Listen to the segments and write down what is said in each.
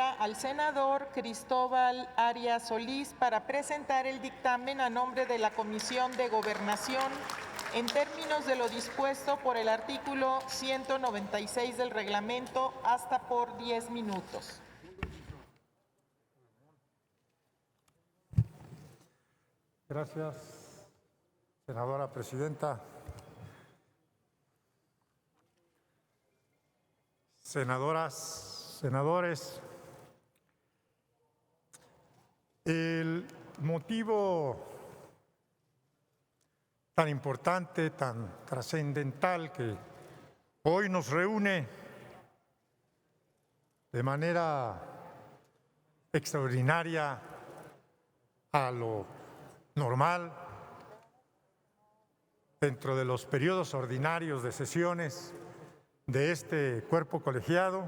palabra al senador Cristóbal Arias Solís para presentar el dictamen a nombre de la Comisión de Gobernación en términos de lo dispuesto por el artículo 196 del reglamento, hasta por 10 minutos. Gracias, senadora presidenta. Senadoras, senadores, el motivo tan importante, tan trascendental que hoy nos reúne de manera extraordinaria a lo normal dentro de los periodos ordinarios de sesiones de este cuerpo colegiado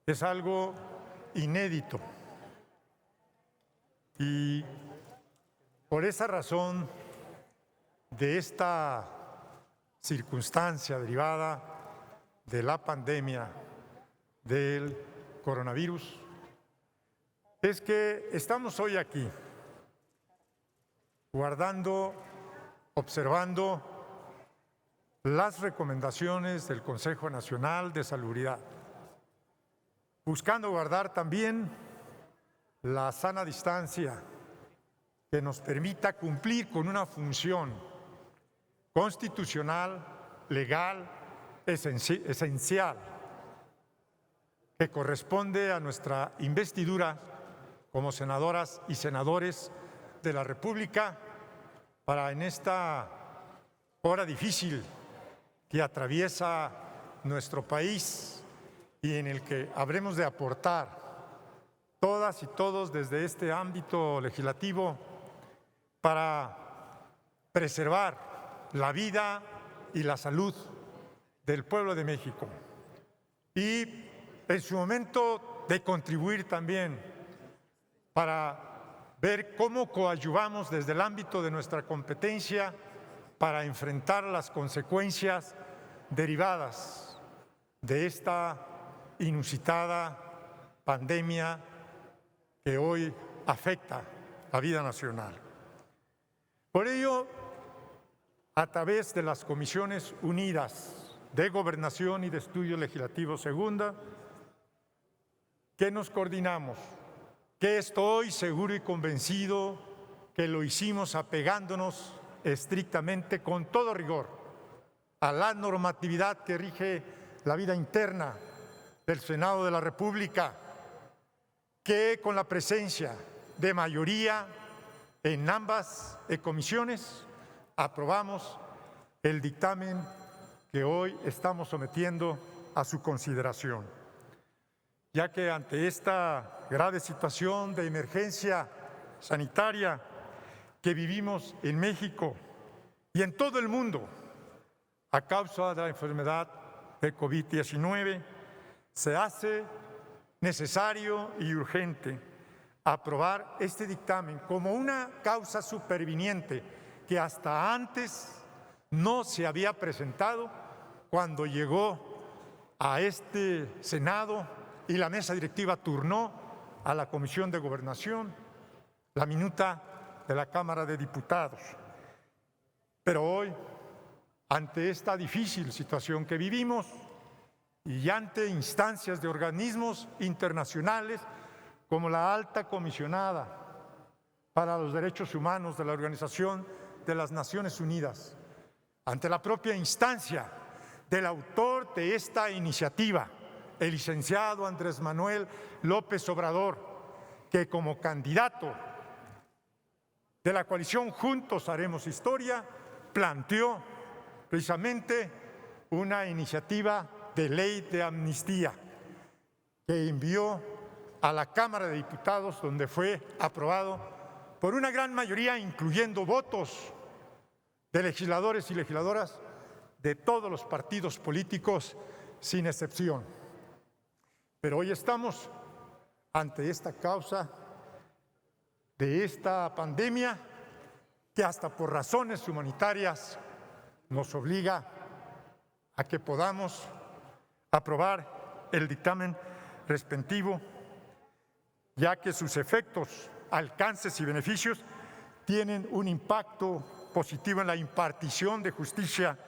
es algo inédito. Y por esa razón, de esta circunstancia derivada de la pandemia del coronavirus, es que estamos hoy aquí, guardando, observando las recomendaciones del Consejo Nacional de Salubridad, buscando guardar también la sana distancia que nos permita cumplir con una función constitucional, legal, esencial, que corresponde a nuestra investidura como senadoras y senadores de la República para en esta hora difícil que atraviesa nuestro país y en el que habremos de aportar todas y todos desde este ámbito legislativo para preservar la vida y la salud del pueblo de México y en su momento de contribuir también para ver cómo coadyuvamos desde el ámbito de nuestra competencia para enfrentar las consecuencias derivadas de esta inusitada pandemia que hoy afecta la vida nacional. Por ello, a través de las Comisiones Unidas de Gobernación y de Estudios Legislativos Segunda, que nos coordinamos, que estoy seguro y convencido que lo hicimos apegándonos estrictamente, con todo rigor, a la normatividad que rige la vida interna del Senado de la República, que con la presencia de mayoría en ambas comisiones aprobamos el dictamen que hoy estamos sometiendo a su consideración, ya que ante esta grave situación de emergencia sanitaria que vivimos en México y en todo el mundo a causa de la enfermedad de COVID-19, se hace necesario y urgente aprobar este dictamen como una causa superviniente que hasta antes no se había presentado cuando llegó a este Senado y la mesa directiva turnó a la Comisión de Gobernación la minuta de la Cámara de Diputados. Pero hoy, ante esta difícil situación que vivimos y ante instancias de organismos internacionales como la Alta Comisionada para los Derechos Humanos de la Organización de las Naciones Unidas, ante la propia instancia del autor de esta iniciativa, el licenciado Andrés Manuel López Obrador, que como candidato de la coalición Juntos Haremos Historia planteó precisamente una iniciativa de ley de amnistía que envió a la Cámara de Diputados, donde fue aprobado por una gran mayoría, incluyendo votos de legisladores y legisladoras de todos los partidos políticos, sin excepción. Pero hoy estamos ante esta causa de esta pandemia que hasta por razones humanitarias nos obliga a que podamos aprobar el dictamen respectivo, ya que sus efectos, alcances y beneficios tienen un impacto positivo en la impartición de justicia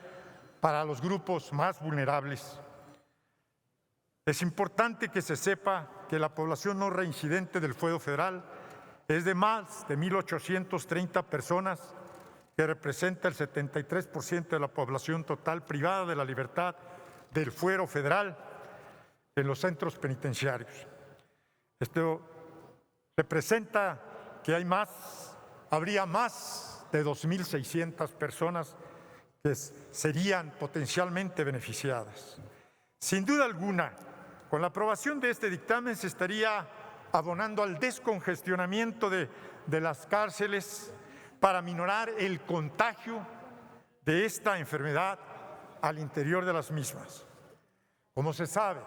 para los grupos más vulnerables. Es importante que se sepa que la población no reincidente del Fuero Federal es de más de 1,830 personas, que representa el 73% de la población total privada de la libertad del Fuero Federal en los centros penitenciarios. Esto representa que habría más de 2,600 personas que serían potencialmente beneficiadas. Sin duda alguna, con la aprobación de este dictamen se estaría abonando al descongestionamiento de las cárceles para minorar el contagio de esta enfermedad al interior de las mismas. Como se sabe,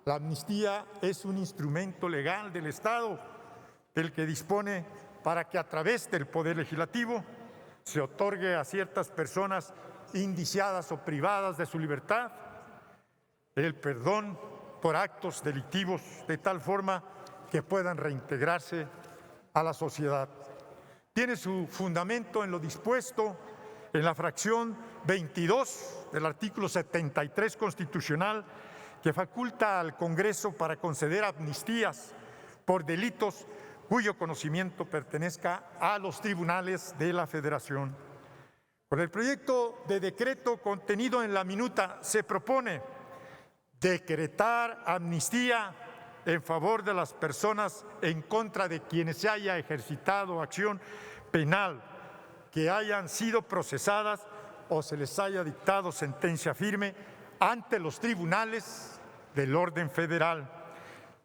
la amnistía es un instrumento legal del Estado del que dispone para que a través del Poder Legislativo se otorgue a ciertas personas indiciadas o privadas de su libertad el perdón por actos delictivos de tal forma que puedan reintegrarse a la sociedad. Tiene su fundamento en lo dispuesto en la fracción 22 del artículo 73 constitucional, que faculta al Congreso para conceder amnistías por delitos cuyo conocimiento pertenezca a los tribunales de la Federación. Con el proyecto de decreto contenido en la minuta se propone decretar amnistía en favor de las personas en contra de quienes se haya ejercitado acción penal, que hayan sido procesadas o se les haya dictado sentencia firme ante los tribunales del orden federal,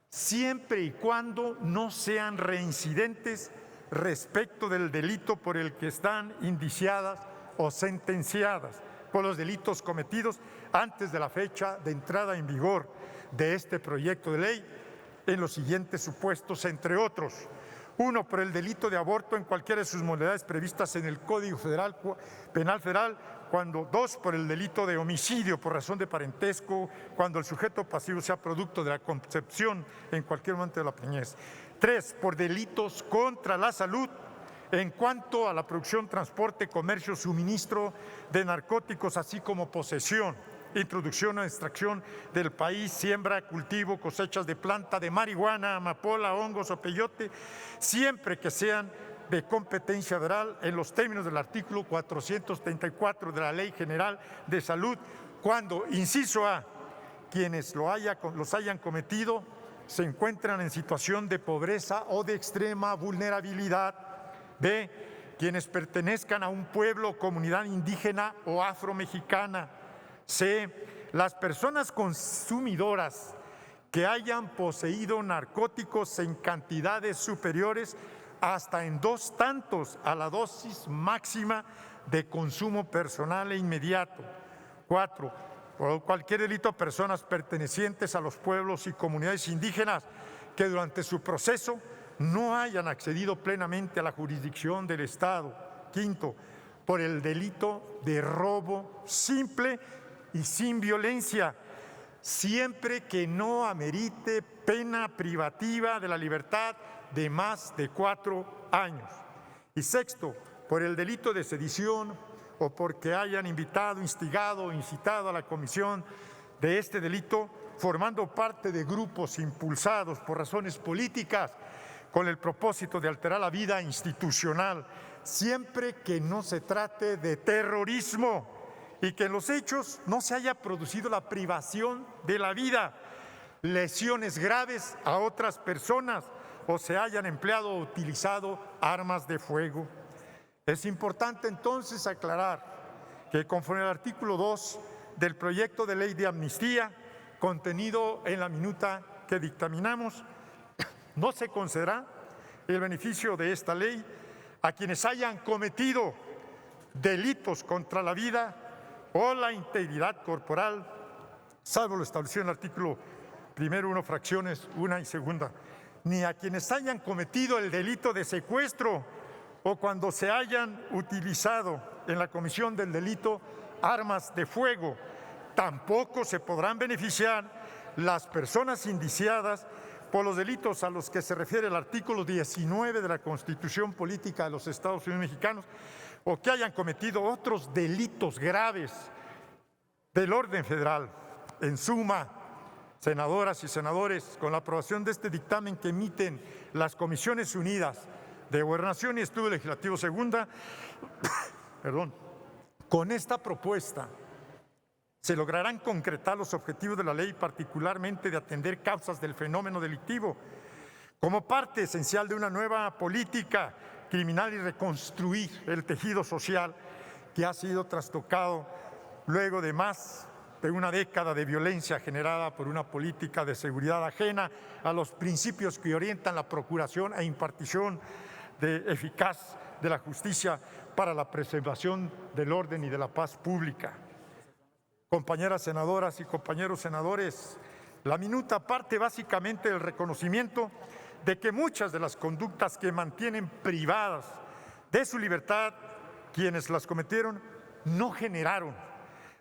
siempre y cuando no sean reincidentes respecto del delito por el que están indiciadas o sentenciadas por los delitos cometidos antes de la fecha de entrada en vigor de este proyecto de ley, en los siguientes supuestos, entre otros: 1, por el delito de aborto en cualquiera de sus modalidades previstas en el Código Penal Federal; 2, por el delito de homicidio por razón de parentesco, cuando el sujeto pasivo sea producto de la concepción en cualquier momento de la preñez; 3, por delitos contra la salud en cuanto a la producción, transporte, comercio, suministro de narcóticos, así como posesión, introducción o extracción del país, siembra, cultivo, cosechas de planta de marihuana, amapola, hongos o peyote, siempre que sean de competencia federal en los términos del artículo 434 de la Ley General de Salud, cuando, inciso A, quienes los hayan cometido se encuentran en situación de pobreza o de extrema vulnerabilidad; B, quienes pertenezcan a un pueblo o comunidad indígena o afromexicana; C, las personas consumidoras que hayan poseído narcóticos en cantidades superiores hasta en 2 tantos a la dosis máxima de consumo personal e inmediato; 4, por cualquier delito, personas pertenecientes a los pueblos y comunidades indígenas que durante su proceso no hayan accedido plenamente a la jurisdicción del Estado; 5, por el delito de robo simple y sin violencia, siempre que no amerite pena privativa de la libertad de más de 4 años; y 6, por el delito de sedición o porque hayan invitado, instigado o incitado a la comisión de este delito formando parte de grupos impulsados por razones políticas con el propósito de alterar la vida institucional, siempre que no se trate de terrorismo y que en los hechos no se haya producido la privación de la vida, lesiones graves a otras personas o se hayan empleado o utilizado armas de fuego. Es importante entonces aclarar que conforme al artículo 2 del proyecto de ley de amnistía contenido en la minuta que dictaminamos, no se concederá el beneficio de esta ley a quienes hayan cometido delitos contra la vida o la integridad corporal, salvo lo establecido en el artículo 1, fracciones 1 y 2, ni a quienes hayan cometido el delito de secuestro o cuando se hayan utilizado en la comisión del delito armas de fuego. Tampoco se podrán beneficiar las personas indiciadas por los delitos a los que se refiere el artículo 19 de la Constitución Política de los Estados Unidos Mexicanos o que hayan cometido otros delitos graves del orden federal. En suma, senadoras y senadores, con la aprobación de este dictamen que emiten las Comisiones Unidas de Gobernación y Estudio Legislativo Segunda, con esta propuesta se lograrán concretar los objetivos de la ley, particularmente de atender causas del fenómeno delictivo, como parte esencial de una nueva política criminal y reconstruir el tejido social que ha sido trastocado luego de más de una década de violencia generada por una política de seguridad ajena a los principios que orientan la procuración e impartición eficaz de la justicia para la preservación del orden y de la paz pública. Compañeras senadoras y compañeros senadores, la minuta parte básicamente del reconocimiento de que muchas de las conductas que mantienen privadas de su libertad quienes las cometieron no generaron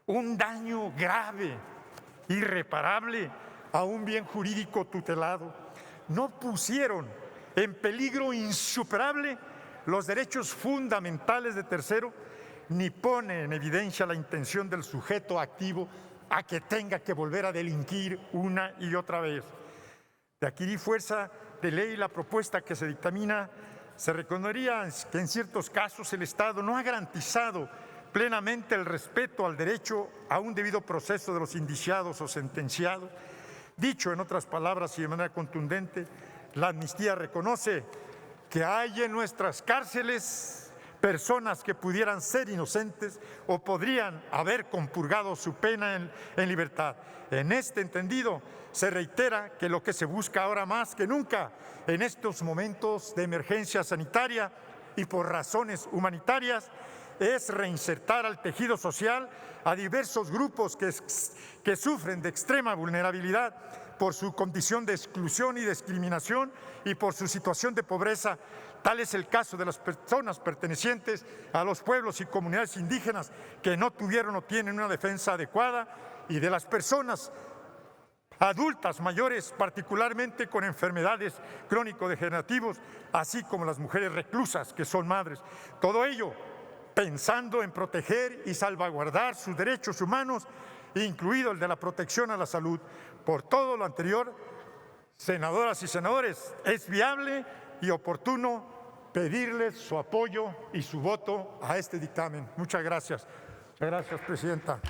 un daño grave, irreparable a un bien jurídico tutelado, no pusieron en peligro insuperable los derechos fundamentales de tercero, ni pone en evidencia la intención del sujeto activo a que tenga que volver a delinquir una y otra vez. De adquirir fuerza de ley la propuesta que se dictamina, se reconocería que en ciertos casos el Estado no ha garantizado plenamente el respeto al derecho a un debido proceso de los indiciados o sentenciados. Dicho en otras palabras y de manera contundente, la amnistía reconoce que hay en nuestras cárceles personas que pudieran ser inocentes o podrían haber compurgado su pena en libertad. En este entendido, se reitera que lo que se busca ahora más que nunca en estos momentos de emergencia sanitaria y por razones humanitarias es reinsertar al tejido social a diversos grupos que sufren de extrema vulnerabilidad por su condición de exclusión y discriminación y por su situación de pobreza. Tal es el caso de las personas pertenecientes a los pueblos y comunidades indígenas que no tuvieron o tienen una defensa adecuada y de las personas adultas mayores, particularmente con enfermedades crónico-degenerativas, así como las mujeres reclusas que son madres. Todo ello pensando en proteger y salvaguardar sus derechos humanos, incluido el de la protección a la salud. Por todo lo anterior, senadoras y senadores, es viable y oportuno pedirles su apoyo y su voto a este dictamen. Muchas gracias. Muchas gracias, presidenta.